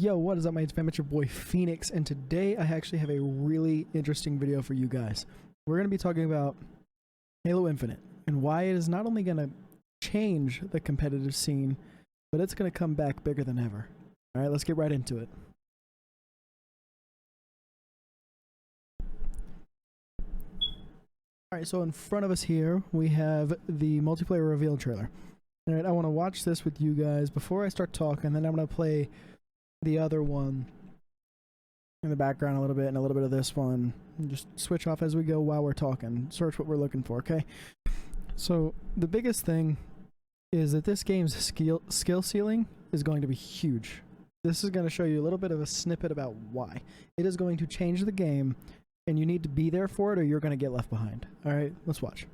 Yo, what is up, my fam? It's your boy Phoenixx, and today I actually have a really interesting video for you guys. We're going to be talking about Halo Infinite and why it is not only going to change the competitive scene, but it's going to come back bigger than ever. Alright, let's get right into it. Alright, so in front of us here, we have the multiplayer reveal trailer. Alright, I want to watch this with you guys before I start talking, then I'm going to play the other one in the background a little bit and a little bit of this one, and just switch off as we go while we're talking, search what we're looking for. Okay, so the biggest thing is that this game's skill ceiling is going to be huge. This is going to show you a little bit of a snippet about why it is going to change the game, and you need to be there for it or you're going to get left behind. All right, let's watch.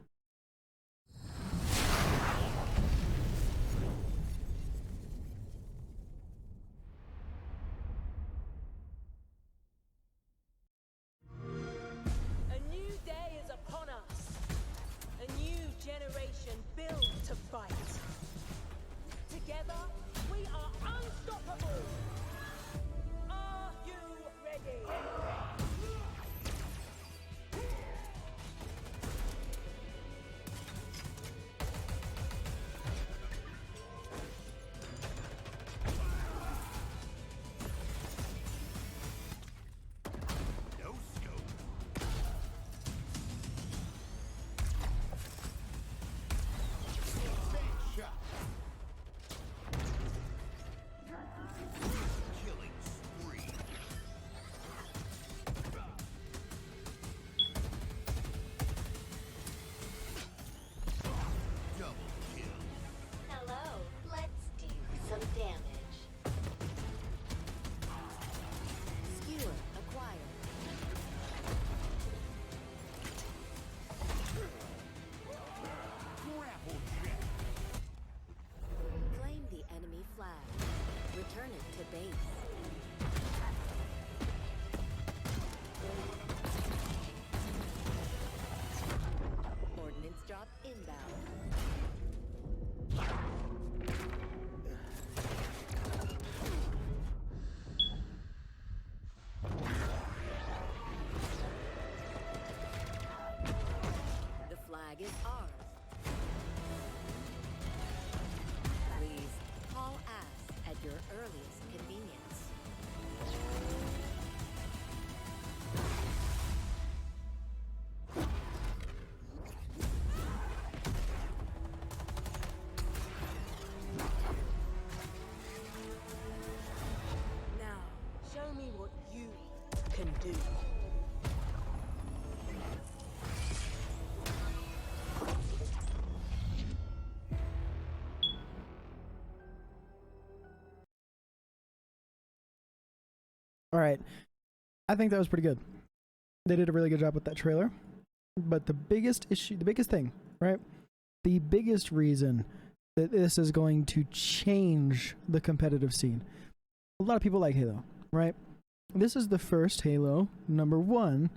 Generation built to fight. Together, we are unstoppable. Are you ready? Return it to base. Ordnance drop inbound. The flag is ours. Please haul ass at your earliest convenience. Now, show me what you can do. All right, I think that was pretty good. They did a really good job with that trailer. But the biggest issue, the biggest thing, right? The biggest reason that this is going to change the competitive scene. A lot of people like Halo, right? This is the first Halo, #1,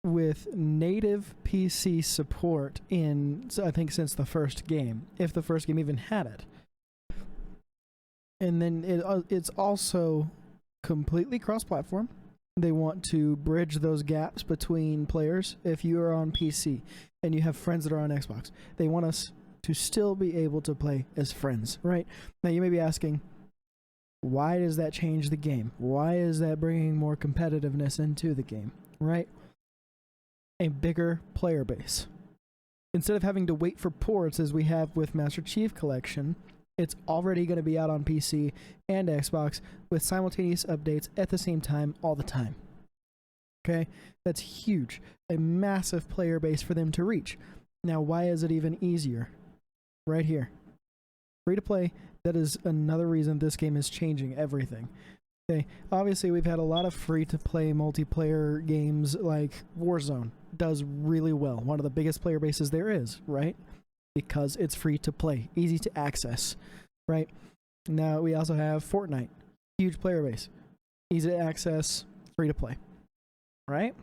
with native PC support in, I think, since the first game, if the first game even had it. And then it's also completely cross-platform. They want to bridge those gaps between players. If you are on PC and you have friends that are on Xbox, they want us to still be able to play as friends, right? Now you may be asking, why does that change the game? Why is that bringing more competitiveness into the game, right? A bigger player base. Instead of having to wait for ports as we have with Master Chief Collection, it's already going to be out on PC and Xbox with simultaneous updates at the same time all the time. Okay? That's huge. A massive player base for them to reach. Now, why is it even easier? Right here. Free to play. That is another reason this game is changing everything. Okay? Obviously, we've had a lot of free to play multiplayer games like Warzone. Does really well. One of the biggest player bases there is, right? Because it's free to play, easy to access, right? Now we also have Fortnite, huge player base, easy to access, free to play, right?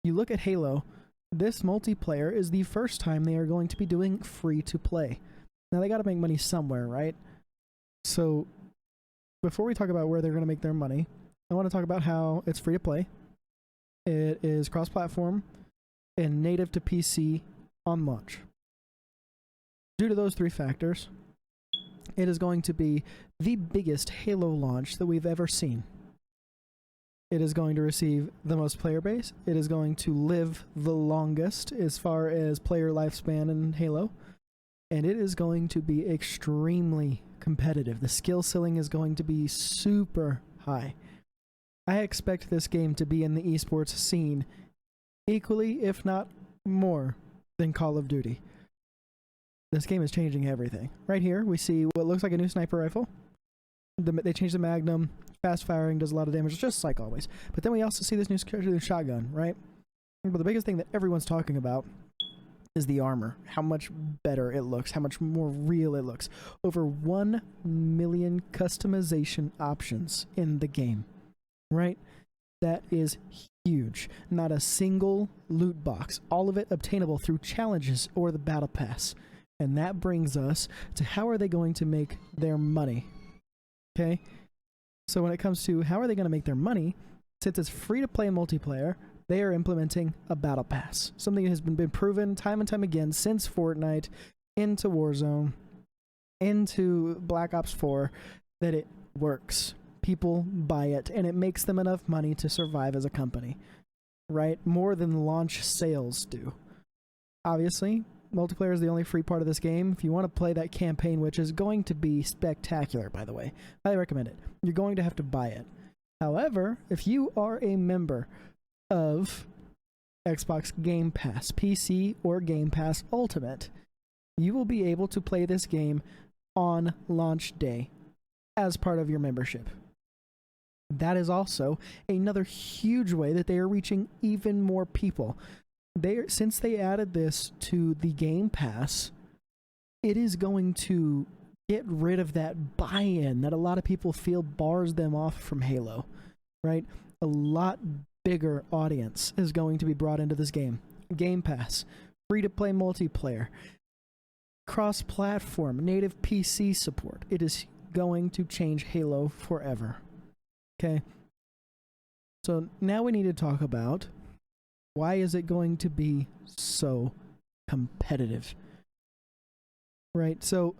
You look at Halo, this multiplayer is the first time they are going to be doing free to play. Now they got to make money somewhere, right? So before we talk about where they're going to make their money, I want to talk about how it's free to play. It is cross-platform and native to PC on launch. Due to those 3 factors, it is going to be the biggest Halo launch that we've ever seen. It is going to receive the most player base. It is going to live the longest as far as player lifespan in Halo. And it is going to be extremely competitive. The skill ceiling is going to be super high. I expect this game to be in the esports scene equally, if not more, than Call of Duty. This game is changing everything. Right here, we see what looks like a new sniper rifle. They changed the Magnum. Fast firing, does a lot of damage, just like always. But then we also see this new shotgun, right? But the biggest thing that everyone's talking about is the armor. How much better it looks, how much more real it looks. Over 1 million customization options in the game, right? That is huge. Not a single loot box. All of it obtainable through challenges or the battle pass. And that brings us to how are they going to make their money? Okay? So when it comes to how are they going to make their money, since it's free-to-play multiplayer, they are implementing a battle pass. Something that has been proven time and time again since Fortnite, into Warzone, into Black Ops 4, that it works. People buy it, and it makes them enough money to survive as a company, right? More than launch sales do. Obviously, multiplayer is the only free part of this game. If you want to play that campaign, which is going to be spectacular, by the way, I recommend it. You're going to have to buy it. However, if you are a member of Xbox Game Pass, PC, or Game Pass Ultimate, you will be able to play this game on launch day as part of your membership. That is also another huge way that they are reaching even more people. Since they added this to the Game Pass, it is going to get rid of that buy-in that a lot of people feel bars them off from Halo, right? A lot bigger audience is going to be brought into this game. Game Pass, free-to-play multiplayer, cross-platform, native PC support. It is going to change Halo forever. Okay? So now we need to talk about why is it going to be so competitive? Right? So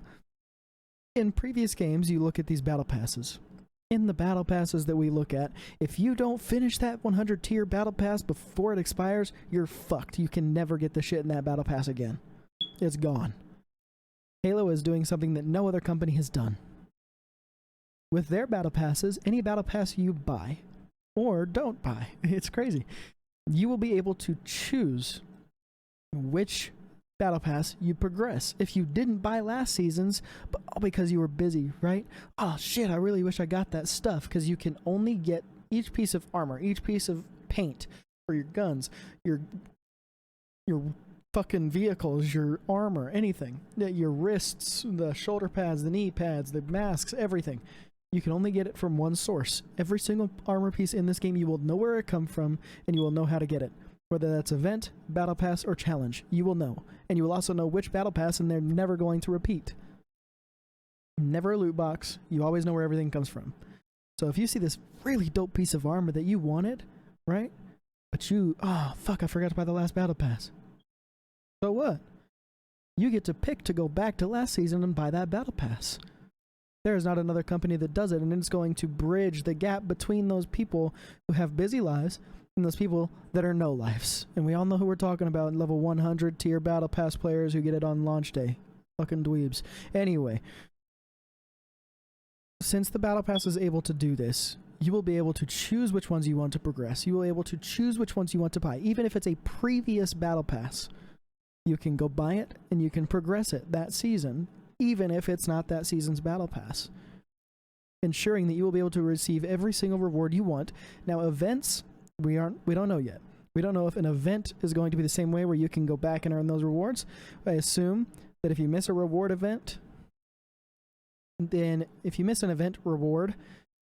in previous games, you look at these battle passes. In the battle passes that we look at, if you don't finish that 100 tier battle pass before it expires, you're fucked. You can never get the shit in that battle pass again. It's gone. Halo is doing something that no other company has done. With their battle passes, any battle pass you buy or don't buy, it's crazy, you will be able to choose which battle pass you progress. If you didn't buy last season's, but all because you were busy, right? Oh shit, I really wish I got that stuff, because you can only get each piece of armor, each piece of paint for your guns, your fucking vehicles, your armor, anything, your wrists, the shoulder pads, the knee pads, the masks, everything. You can only get it from one source. Every single armor piece in this game, you will know where it come from, and you will know how to get it. Whether that's event, battle pass, or challenge, you will know. And you will also know which battle pass, and they're never going to repeat. Never a loot box. You always know where everything comes from. So if you see this really dope piece of armor that you wanted, right? But oh fuck, I forgot to buy the last battle pass. So what? You get to pick to go back to last season and buy that battle pass. There is not another company that does it, and it's going to bridge the gap between those people who have busy lives and those people that are no lives. And we all know who we're talking about, level 100 tier battle pass players who get it on launch day. Fucking dweebs. Anyway, since the battle pass is able to do this, you will be able to choose which ones you want to progress. You will be able to choose which ones you want to buy. Even if it's a previous battle pass, you can go buy it and you can progress it that season, even if it's not that season's battle pass, ensuring that you will be able to receive every single reward you want. Now, events, we don't know yet. We don't know if an event is going to be the same way where you can go back and earn those rewards. I assume that if you miss a reward event, then if you miss an event reward,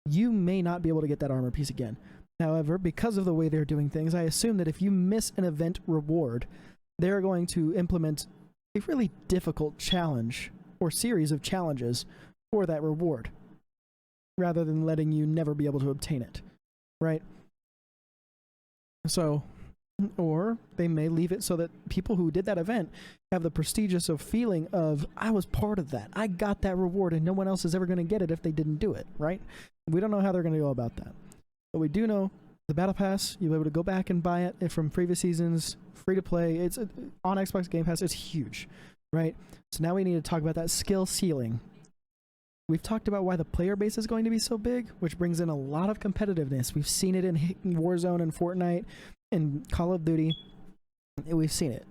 you may not be able to get that armor piece again. However, because of the way they're doing things, I assume that if you miss an event reward, they're going to implement a really difficult challenge or series of challenges for that reward. rather than letting you never be able to obtain it, right? So, or they may leave it so that people who did that event have the prestigious of feeling of, I was part of that, I got that reward, and no one else is ever going to get it if they didn't do it, right? We don't know how they're going to go about that, but we do know the Battle Pass, you'll be able to go back and buy it from previous seasons, free to play. It's on Xbox Game Pass. It's huge, right? So now we need to talk about that skill ceiling. We've talked about why the player base is going to be so big, which brings in a lot of competitiveness. We've seen it in Warzone and Fortnite and Call of Duty. We've seen it.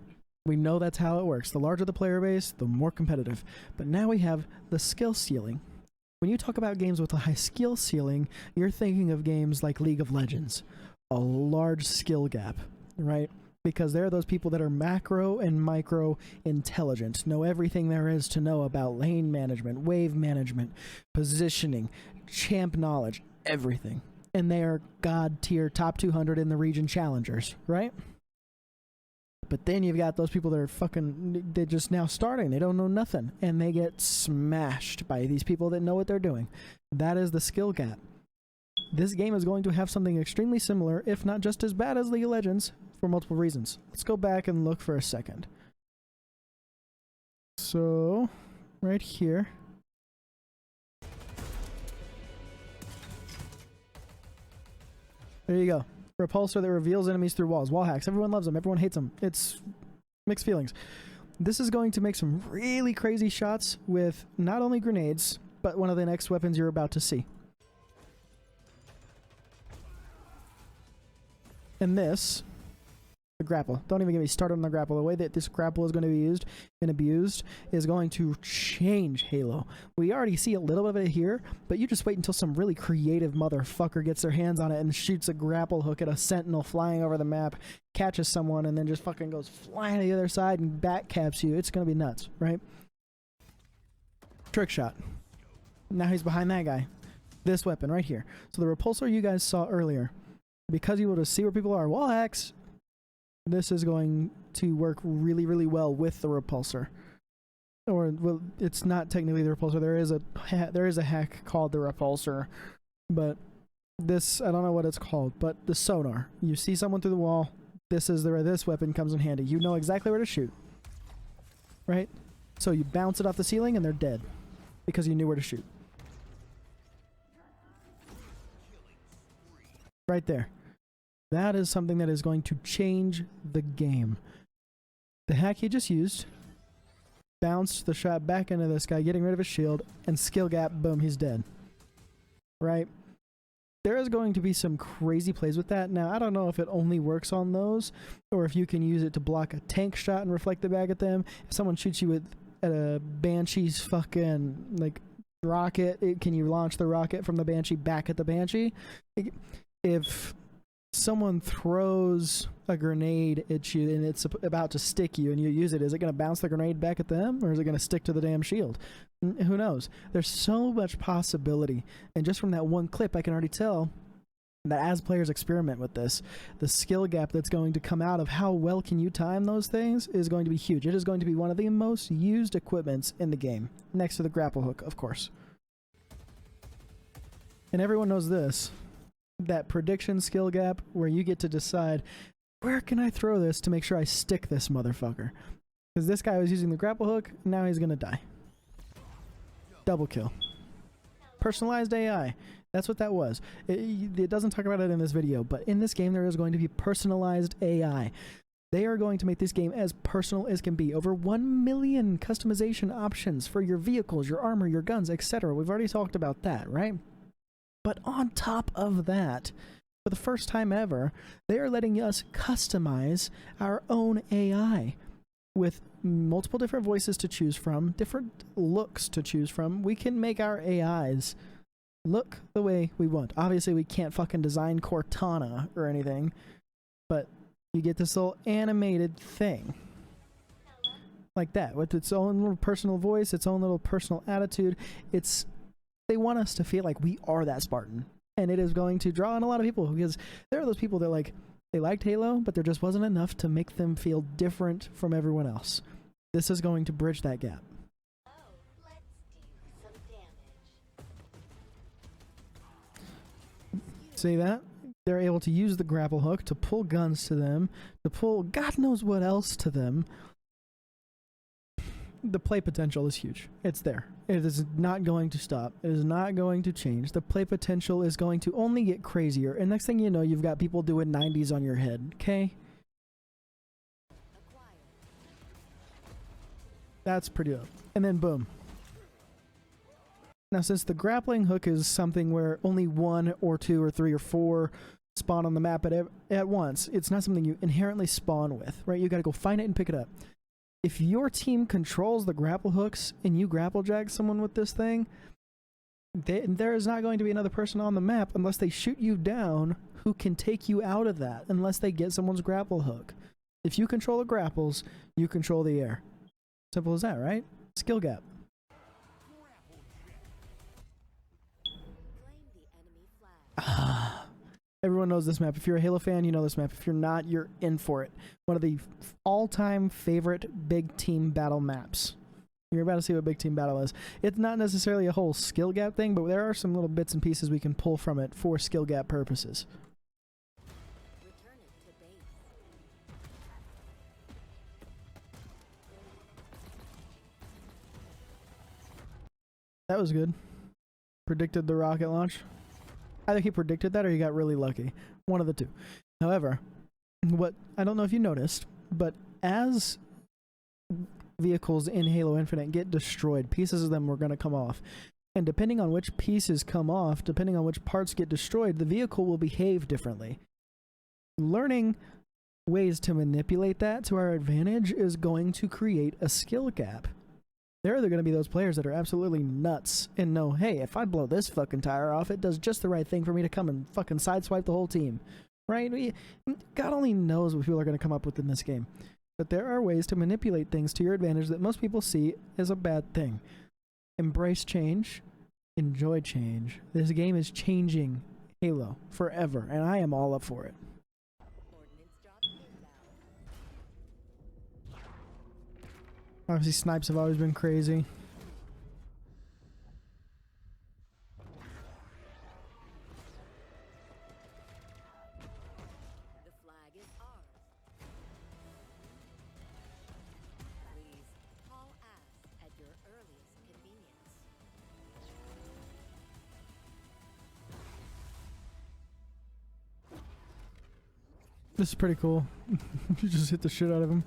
We know that's how it works. The larger the player base, the more competitive. But now we have the skill ceiling. When you talk about games with a high skill ceiling, you're thinking of games like League of Legends, a large skill gap, right? Because there are those people that are macro and micro intelligent, know everything there is to know about lane management, wave management, positioning, champ knowledge, everything. And they are god tier top 200 in the region challengers, right? But then you've got those people that are they're just now starting. They don't know nothing. And they get smashed by these people that know what they're doing. That is the skill gap. This game is going to have something extremely similar, if not just as bad as League of Legends, for multiple reasons. Let's go back and look for a second. So, right here. There you go. Repulsor that reveals enemies through walls. Wall hacks. Everyone loves them. Everyone hates them. It's mixed feelings. This is going to make some really crazy shots with not only grenades, but one of the next weapons you're about to see. And this, the grapple. Don't even get me started on the grapple. The way that this grapple is going to be used and abused is going to change Halo. We already see a little bit of it here, but you just wait until some really creative motherfucker gets their hands on it and shoots a grapple hook at a sentinel flying over the map, catches someone, and then just fucking goes flying to the other side and back caps you. It's going to be nuts, right? Trick shot. Now he's behind that guy. This weapon right here. So the repulsor you guys saw earlier, because you able to see where people are, wall hacks, this is going to work really, really well with the repulsor. Or, well, it's not technically the repulsor. There is a hack called the repulsor, but this, I don't know what it's called, but the sonar. You see someone through the wall, this is where this weapon comes in handy. You know exactly where to shoot, right? So you bounce it off the ceiling and they're dead because you knew where to shoot. Right there. That is something that is going to change the game. The hack he just used bounced the shot back into this guy, getting rid of his shield, and skill gap, boom, he's dead. Right? There is going to be some crazy plays with that. Now, I don't know if it only works on those, or if you can use it to block a tank shot and reflect it back at them. If someone shoots you at a Banshee's fucking, like, rocket, can you launch the rocket from the Banshee back at the Banshee? If someone throws a grenade at you and it's about to stick you and you use it, is it going to bounce the grenade back at them, or is it going to stick to the damn shield? Who knows? There's so much possibility, and just from that one clip I can already tell that as players experiment with this, the skill gap that's going to come out of how well can you time those things is going to be huge. It is going to be one of the most used equipments in the game, next to the grapple hook, of course. And everyone knows this. That prediction skill gap where you get to decide, where can I throw this to make sure I stick this motherfucker? Because this guy was using the grapple hook, now he's gonna die. Double kill. Personalized AI. That's what that was. It doesn't talk about it in this video, but in this game there is going to be personalized AI. They are going to make this game as personal as can be. Over 1 million customization options for your vehicles, your armor, your guns, etc. We've already talked about that, right? But on top of that, for the first time ever, they are letting us customize our own AI with multiple different voices to choose from, different looks to choose from. We can make our AIs look the way we want. Obviously, we can't fucking design Cortana or anything, but you get this little animated thing like that with its own little personal voice, its own little personal attitude. They want us to feel like we are that Spartan, and it is going to draw in a lot of people, because there are those people that they liked Halo, but there just wasn't enough to make them feel different from everyone else. This is going to bridge that gap. Oh, let's do some damage. See that? They're able to use the grapple hook to pull guns to them, to pull God knows what else to them. The play potential is huge. It's there. It is not going to stop. It is not going to change. The play potential is going to only get crazier. And next thing you know, you've got people doing 90s on your head. Okay? That's pretty dope. And then boom. Now, since the grappling hook is something where only 1 or 2 or 3 or 4 spawn on the map at once, it's not something you inherently spawn with, right? You got to go find it and pick it up. If your team controls the grapple hooks and you grapple jack someone with this thing, there is not going to be another person on the map unless they shoot you down who can take you out of that, unless they get someone's grapple hook. If you control the grapples, you control the air. Simple as that, right? Skill gap. Everyone knows this map. If you're a Halo fan, you know this map. If you're not, you're in for it. One of the all-time favorite big team battle maps. You're about to see what big team battle is. It's not necessarily a whole skill gap thing, but there are some little bits and pieces we can pull from it for skill gap purposes. Return it to base. That was good. Predicted the rocket launch. Either he predicted that or he got really lucky. One of the two. However, what I don't know if you noticed, but as vehicles in Halo Infinite get destroyed, pieces of them were going to come off. And depending on which pieces come off, depending on which parts get destroyed, the vehicle will behave differently. Learning ways to manipulate that to our advantage is going to create a skill gap. There are going to be those players that are absolutely nuts and know, hey, if I blow this fucking tire off, it does just the right thing for me to come and fucking sideswipe the whole team. Right? God only knows what people are going to come up with in this game. But there are ways to manipulate things to your advantage that most people see as a bad thing. Embrace change. Enjoy change. This game is changing Halo forever, and I am all up for it. Ordnance drop inbound. Obviously, snipes have always been crazy. The flag is ours. Please call us at your earliest convenience. This is pretty cool. You just hit the shit out of him.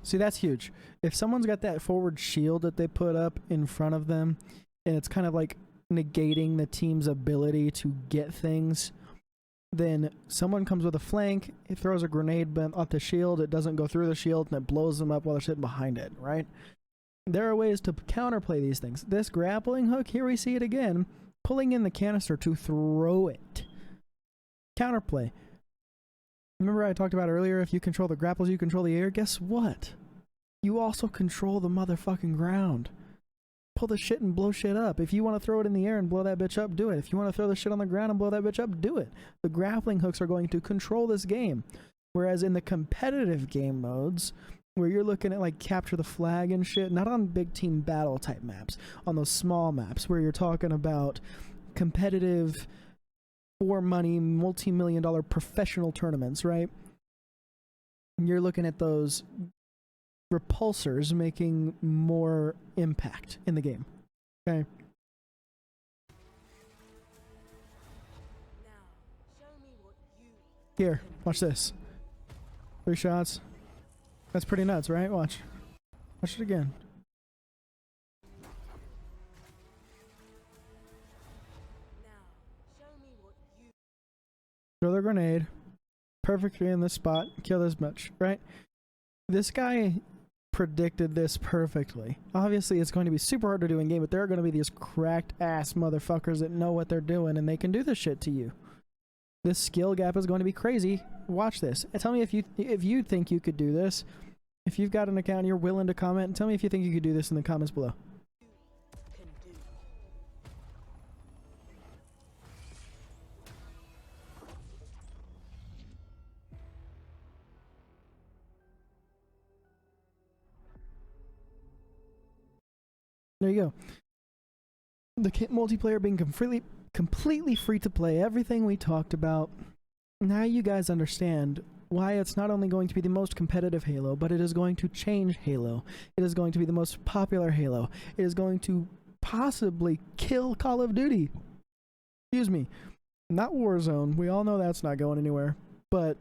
See, that's huge. If someone's got that forward shield that they put up in front of them, and it's kind of like negating the team's ability to get things, then someone comes with a flank, it throws a grenade off the shield, it doesn't go through the shield, and it blows them up while they're sitting behind it, right? There are ways to counterplay these things. This grappling hook, here we see it again, pulling in the canister to throw it. Counterplay. Remember I talked about earlier, if you control the grapples, you control the air? Guess what? You also control the motherfucking ground. Pull the shit and blow shit up. If you want to throw it in the air and blow that bitch up, do it. If you want to throw the shit on the ground and blow that bitch up, do it. The grappling hooks are going to control this game. Whereas in the competitive game modes, where you're looking at like capture the flag and shit, not on big team battle type maps, on those small maps where you're talking about competitive for money, multi-million-dollar professional tournaments, right? You're looking at those repulsors making more impact in the game. Okay. Now, show me what you Here, watch this. 3 shots. That's pretty nuts, right? Watch. Watch it again. now. Show me what you Throw the grenade. Perfectly in this spot. Kill this much, right? This guy predicted this perfectly. Obviously, it's going to be super hard to do in game, but there are going to be these cracked ass motherfuckers that know what they're doing and they can do this shit to you. This skill gap is going to be crazy. Watch this. Tell me if you think you could do this. If you've got an account and you're willing to comment, tell me if you think you could do this in the comments below. can do. There you go. The multiplayer being completely free to play. Everything we talked about. Now you guys understand why it's not only going to be the most competitive Halo, but it is going to change Halo. It is going to be the most popular Halo. It is going to possibly kill Call of Duty. Excuse me. Not Warzone. We all know that's not going anywhere. But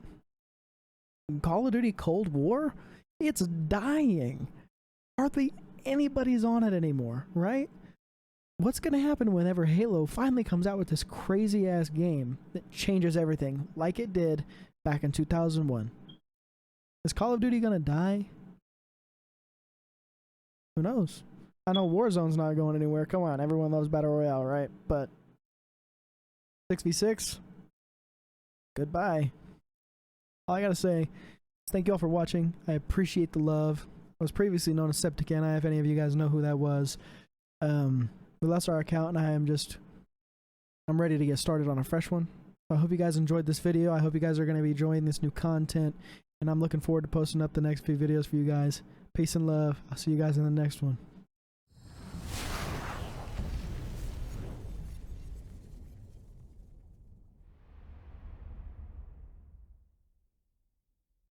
Call of Duty Cold War? It's dying. Hardly anybody's on it anymore, right? What's going to happen whenever Halo finally comes out with this crazy-ass game that changes everything, like it did back in 2001? Is Call of Duty going to die? Who knows? I know Warzone's not going anywhere. Come on, everyone loves Battle Royale, right? But 6v6? Goodbye. All I gotta say is thank you all for watching. I appreciate the love. I was previously known as SepticAni, if any of you guys know who that was. We lost our account, and I'm ready to get started on a fresh one. So I hope you guys enjoyed this video. I hope you guys are going to be enjoying this new content, and I'm looking forward to posting up the next few videos for you guys. Peace and love. I'll see you guys in the next one.